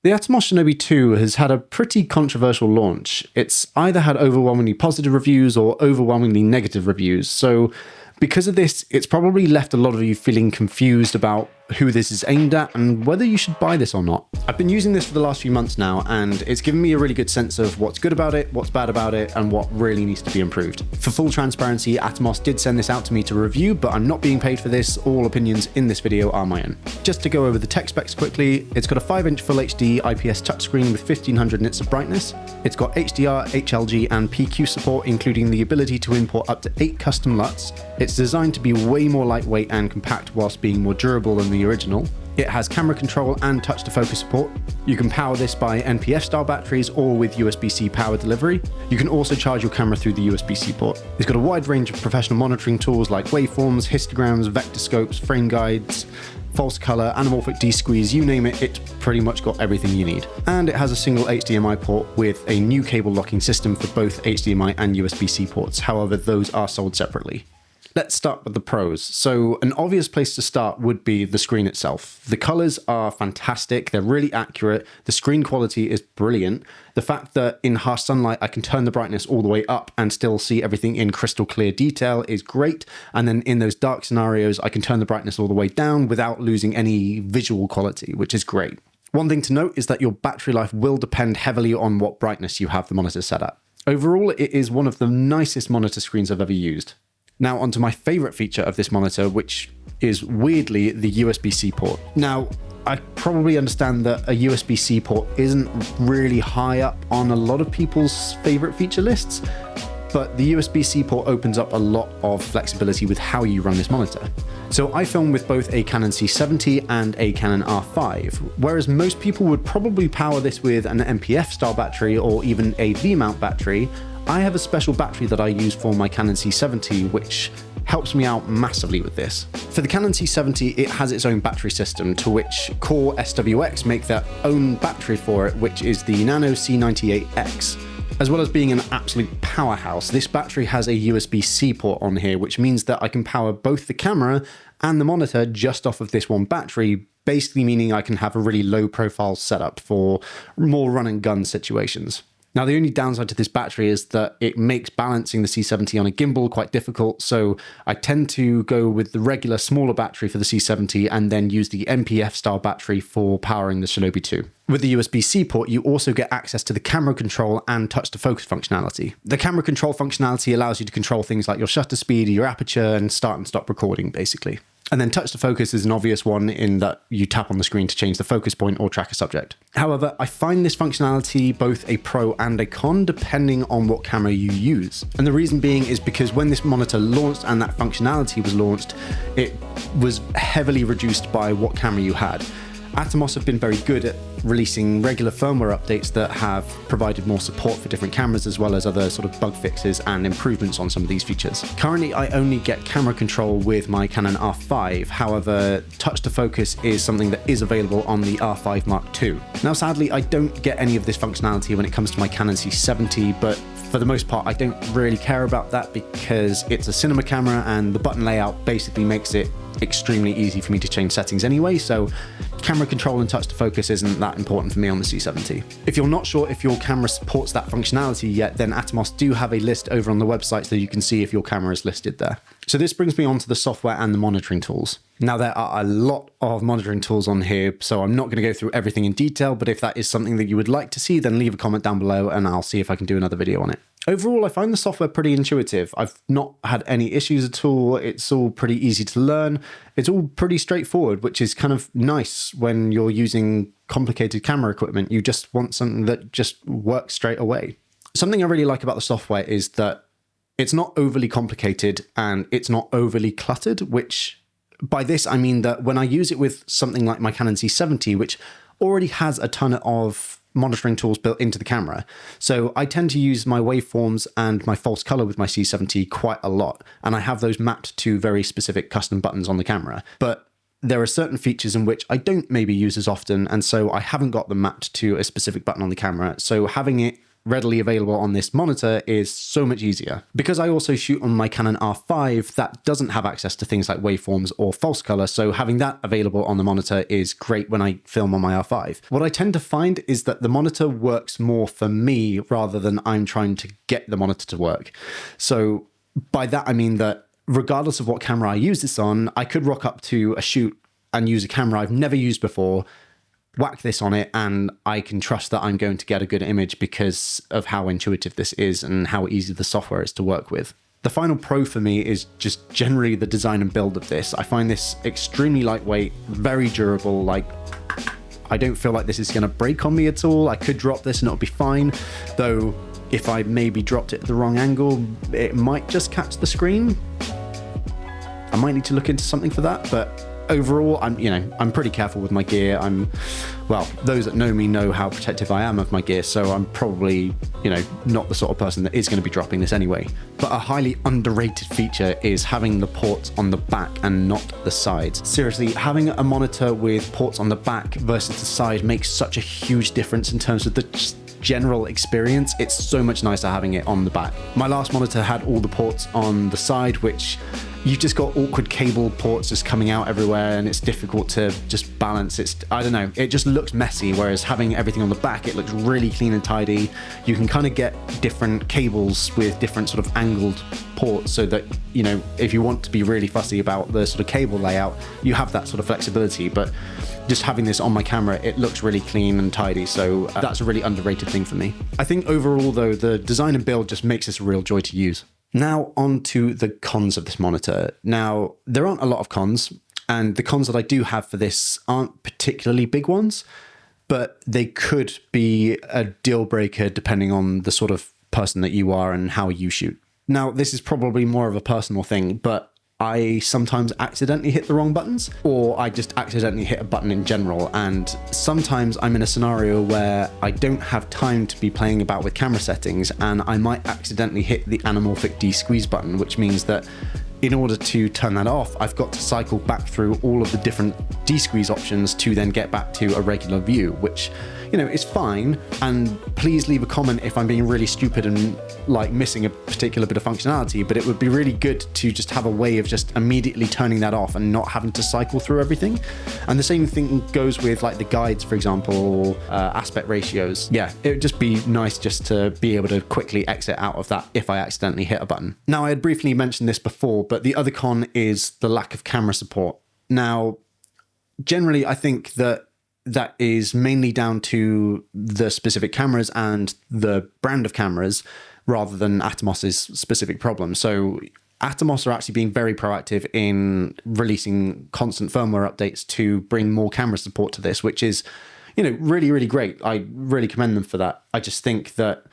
The Atomos Shinobi II has had a pretty controversial launch. It's either had overwhelmingly positive reviews or overwhelmingly negative reviews, so because of this, it's probably left a lot of you feeling confused about who this is aimed at and whether you should buy this or not. I've been using this for the last few months now, and it's given me a really good sense of what's good about it, what's bad about it, and what really needs to be improved. For full transparency, Atomos did send this out to me to review, but I'm not being paid for this. All opinions in this video are my own. Just to go over the tech specs quickly, it's got a 5-inch Full HD IPS touchscreen with 1500 nits of brightness. It's got HDR, HLG, and PQ support, including the ability to import up to 8 custom LUTs. It's designed to be way more lightweight and compact whilst being more durable than the original. It has camera control and touch to focus support. You can power this by NPF style batteries or with USB-C power delivery. You can also charge your camera through the USB-C port. It's got a wide range of professional monitoring tools like waveforms, histograms, vector scopes, frame guides, false color, anamorphic desqueeze, you name it, it's pretty much got everything you need. And it has a single HDMI port with a new cable locking system for both HDMI and USB-C ports. However, those are sold separately. Let's start with the pros. So an obvious place to start would be the screen itself. The colors are fantastic, they're really accurate, the screen quality is brilliant. The fact that in harsh sunlight I can turn the brightness all the way up and still see everything in crystal clear detail is great. And then in those dark scenarios I can turn the brightness all the way down without losing any visual quality, which is great. One thing to note is that your battery life will depend heavily on what brightness you have the monitor set at. Overall, it is one of the nicest monitor screens I've ever used. Now onto my favorite feature of this monitor, which is weirdly the USB-C port. Now, I probably understand that a USB-C port isn't really high up on a lot of people's favorite feature lists, but the USB-C port opens up a lot of flexibility with how you run this monitor. So I film with both a Canon C70 and a Canon R5, whereas most people would probably power this with an NPF style battery or even a V-mount battery. I have a special battery that I use for my Canon C70, which helps me out massively with this. For the Canon C70, it has its own battery system, to which Core SWX make their own battery for it, which is the Nano C98X. As well as being an absolute powerhouse, this battery has a USB-C port on here, which means that I can power both the camera and the monitor just off of this one battery, basically meaning I can have a really low profile setup for more run and gun situations. Now, the only downside to this battery is that it makes balancing the C70 on a gimbal quite difficult, so I tend to go with the regular smaller battery for the C70 and then use the NPF style battery for powering the Shinobi II. With the USB-C port, you also get access to the camera control and touch to focus functionality. The camera control functionality allows you to control things like your shutter speed, your aperture, and start and stop recording, basically. And then touch to focus is an obvious one in that you tap on the screen to change the focus point or track a subject. However, I find this functionality both a pro and a con depending on what camera you use. And the reason being is because when this monitor launched and that functionality was launched, it was heavily reduced by what camera you had. Atomos have been very good at releasing regular firmware updates that have provided more support for different cameras, as well as other sort of bug fixes and improvements on some of these features. Currently, I only get camera control with my Canon R5. However, touch to focus is something that is available on the R5 Mark II. Now, sadly, I don't get any of this functionality when it comes to my Canon C70, but for the most part, I don't really care about that because it's a cinema camera and the button layout basically makes it extremely easy for me to change settings anyway, so camera control and touch to focus isn't that important for me on the C70. If you're not sure if your camera supports that functionality yet, then Atomos do have a list over on the website so you can see if your camera is listed there. So this brings me on to the software and the monitoring tools. Now, there are a lot of monitoring tools on here, so I'm not going to go through everything in detail, but if that is something that you would like to see, then leave a comment down below and I'll see if I can do another video on it. Overall, I find the software pretty intuitive. I've not had any issues at all. It's all pretty easy to learn. It's all pretty straightforward, which is kind of nice when you're using complicated camera equipment. You just want something that just works straight away. Something I really like about the software is that it's not overly complicated and it's not overly cluttered, which by this I mean that when I use it with something like my Canon C70, which already has a ton of monitoring tools built into the camera. So I tend to use my waveforms and my false color with my C70 quite a lot, and I have those mapped to very specific custom buttons on the camera. But there are certain features in which I don't maybe use as often, and so I haven't got them mapped to a specific button on the camera. So having it readily available on this monitor is so much easier. Because I also shoot on my Canon R5, that doesn't have access to things like waveforms or false color, so having that available on the monitor is great when I film on my R5. What I tend to find is that the monitor works more for me rather than I'm trying to get the monitor to work. So by that I mean that regardless of what camera I use this on, I could rock up to a shoot and use a camera I've never used before, whack this on it, and I can trust that I'm going to get a good image because of how intuitive this is and how easy the software is to work with. The final pro for me is just generally the design and build of this. I find this extremely lightweight, very durable. Like, I don't feel like this is going to break on me at all. I could drop this and it'll be fine, though if I maybe dropped it at the wrong angle, it might just catch the screen. I might need to look into something for that, but overall, I'm pretty careful with my gear. Well, those that know me know how protective I am of my gear, so I'm probably, not the sort of person that is going to be dropping this anyway. But a highly underrated feature is having the ports on the back and not the sides. Seriously, having a monitor with ports on the back versus the side makes such a huge difference in terms of the general experience. It's so much nicer having it on the back. My last monitor had all the ports on the side, which you've just got awkward cable ports just coming out everywhere, and it's difficult to just balance. I don't know, it just looks messy, whereas having everything on the back, it looks really clean and tidy. You can kind of get different cables with different sort of angled ports so that, if you want to be really fussy about the sort of cable layout, you have that sort of flexibility. But just having this on my camera, it looks really clean and tidy, so that's a really underrated thing for me. I think overall though, the design and build just makes this a real joy to use. Now on to the cons of this monitor. Now, there aren't a lot of cons, and the cons that I do have for this aren't particularly big ones, but they could be a deal breaker depending on the sort of person that you are and how you shoot. Now, this is probably more of a personal thing, but I sometimes accidentally hit the wrong buttons, or I just accidentally hit a button in general, and sometimes I'm in a scenario where I don't have time to be playing about with camera settings, and I might accidentally hit the anamorphic de-squeeze button, which means that in order to turn that off, I've got to cycle back through all of the different de-squeeze options to then get back to a regular view, which, is fine. And please leave a comment if I'm being really stupid and like missing a particular bit of functionality, but it would be really good to just have a way of just immediately turning that off and not having to cycle through everything. And the same thing goes with like the guides, for example, or aspect ratios. Yeah, it would just be nice just to be able to quickly exit out of that if I accidentally hit a button. Now, I had briefly mentioned this before, but the other con is the lack of camera support. Now, generally, I think that is mainly down to the specific cameras and the brand of cameras rather than Atomos's specific problem. So Atomos are actually being very proactive in releasing constant firmware updates to bring more camera support to this, which is, really, really great. I really commend them for that. I just think that,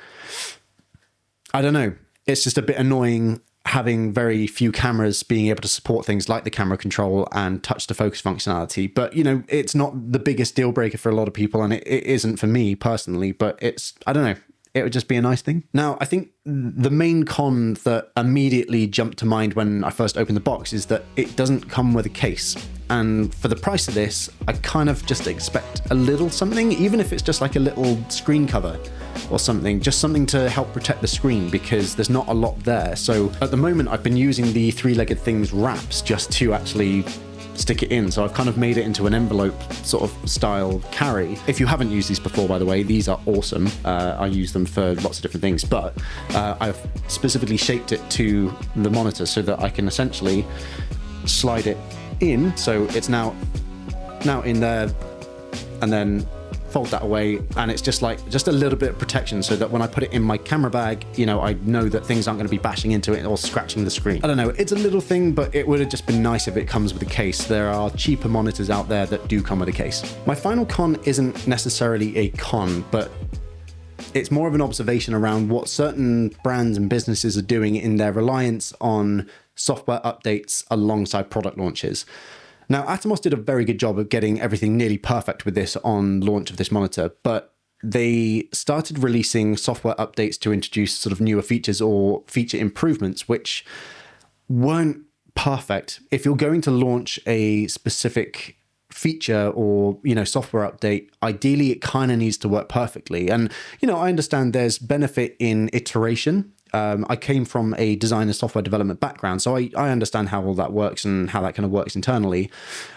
I don't know, it's just a bit annoying having very few cameras being able to support things like the camera control and touch to focus functionality. But, it's not the biggest deal breaker for a lot of people, and it isn't for me personally, but I don't know, it would just be a nice thing. Now, I think the main con that immediately jumped to mind when I first opened the box is that it doesn't come with a case. And for the price of this, I kind of just expect a little something, even if it's just like a little screen cover or something, just something to help protect the screen, because there's not a lot there. So at the moment, I've been using the three-legged things wraps just to actually stick it in. So I've kind of made it into an envelope sort of style carry. If you haven't used these before, by the way, these are awesome. I use them for lots of different things, but I've specifically shaped it to the monitor so that I can essentially slide it in. So it's now in there, and then fold that away, and it's just a little bit of protection so that when I put it in my camera bag, I know that things aren't going to be bashing into it or scratching the screen. I don't know, it's a little thing, but it would have just been nice if it comes with a case. There are cheaper monitors out there that do come with a case. My final con isn't necessarily a con, but it's more of an observation around what certain brands and businesses are doing in their reliance on software updates alongside product launches. Now, Atomos did a very good job of getting everything nearly perfect with this on launch of this monitor, but they started releasing software updates to introduce sort of newer features or feature improvements, which weren't perfect. If you're going to launch a specific feature or, you know, software update, ideally it kind of needs to work perfectly. And, you know, I understand there's benefit in iteration. I came from a design and software development background, so I understand how all that works and how that kind of works internally.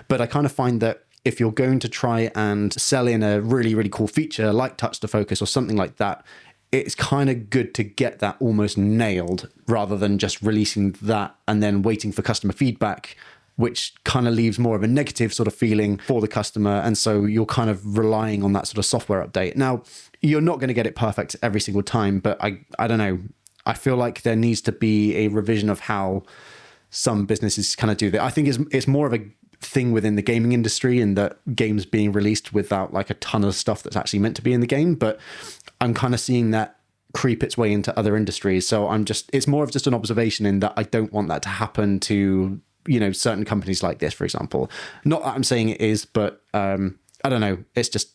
But I kind of find that if you're going to try and sell in a really, really cool feature like touch to focus or something like that, it's kind of good to get that almost nailed rather than just releasing that and then waiting for customer feedback, which kind of leaves more of a negative sort of feeling for the customer. And so you're kind of relying on that sort of software update. Now, you're not going to get it perfect every single time, but I don't know. I feel like there needs to be a revision of how some businesses kind of do that. I think it's more of a thing within the gaming industry, and that games being released without like a ton of stuff that's actually meant to be in the game. But I'm kind of seeing that creep its way into other industries. So it's more of just an observation in that I don't want that to happen to, you know, certain companies like this, for example. Not that I'm saying it is, but I don't know. It's just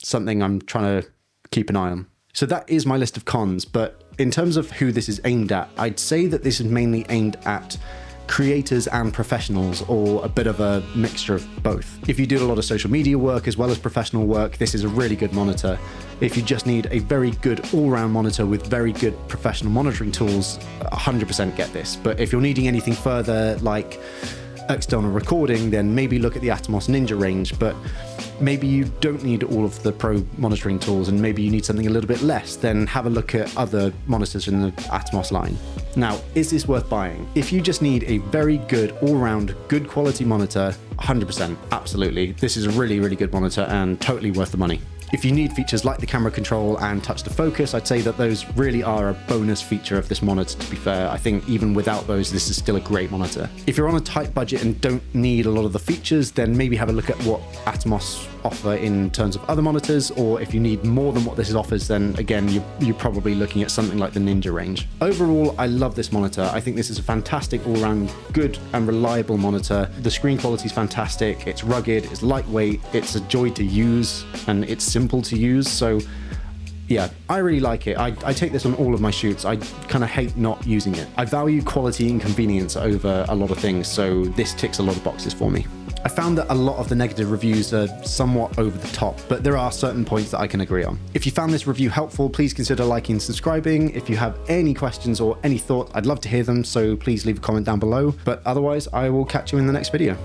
something I'm trying to keep an eye on. So that is my list of cons. But in terms of who this is aimed at, I'd say that this is mainly aimed at creators and professionals, or a bit of a mixture of both. If you do a lot of social media work as well as professional work, this is a really good monitor. If you just need a very good all-round monitor with very good professional monitoring tools, 100% get this. But if you're needing anything further like external recording, then maybe look at the Atomos Ninja range. But maybe you don't need all of the pro monitoring tools and maybe you need something a little bit less, then have a look at other monitors in the Atomos line. Now, is this worth buying? If you just need a very good all-round good quality monitor, 100%, absolutely. This is a really, really good monitor and totally worth the money. If you need features like the camera control and touch to focus, I'd say that those really are a bonus feature of this monitor, to be fair. I think even without those, this is still a great monitor. If you're on a tight budget and don't need a lot of the features, then maybe have a look at what Atomos offer in terms of other monitors, or if you need more than what this offers, then again, you're probably looking at something like the Ninja range. Overall, I love this monitor. I think this is a fantastic all-round good and reliable monitor. The screen quality is fantastic, it's rugged, it's lightweight, it's a joy to use, and it's simple to use. So yeah, I really like it. I take this on all of my shoots. I kind of hate not using it. I value quality and convenience over a lot of things, so this ticks a lot of boxes for me. I found that a lot of the negative reviews are somewhat over the top, but there are certain points that I can agree on. If you found this review helpful, please consider liking and subscribing. If you have any questions or any thoughts, I'd love to hear them, so please leave a comment down below. But otherwise, I will catch you in the next video.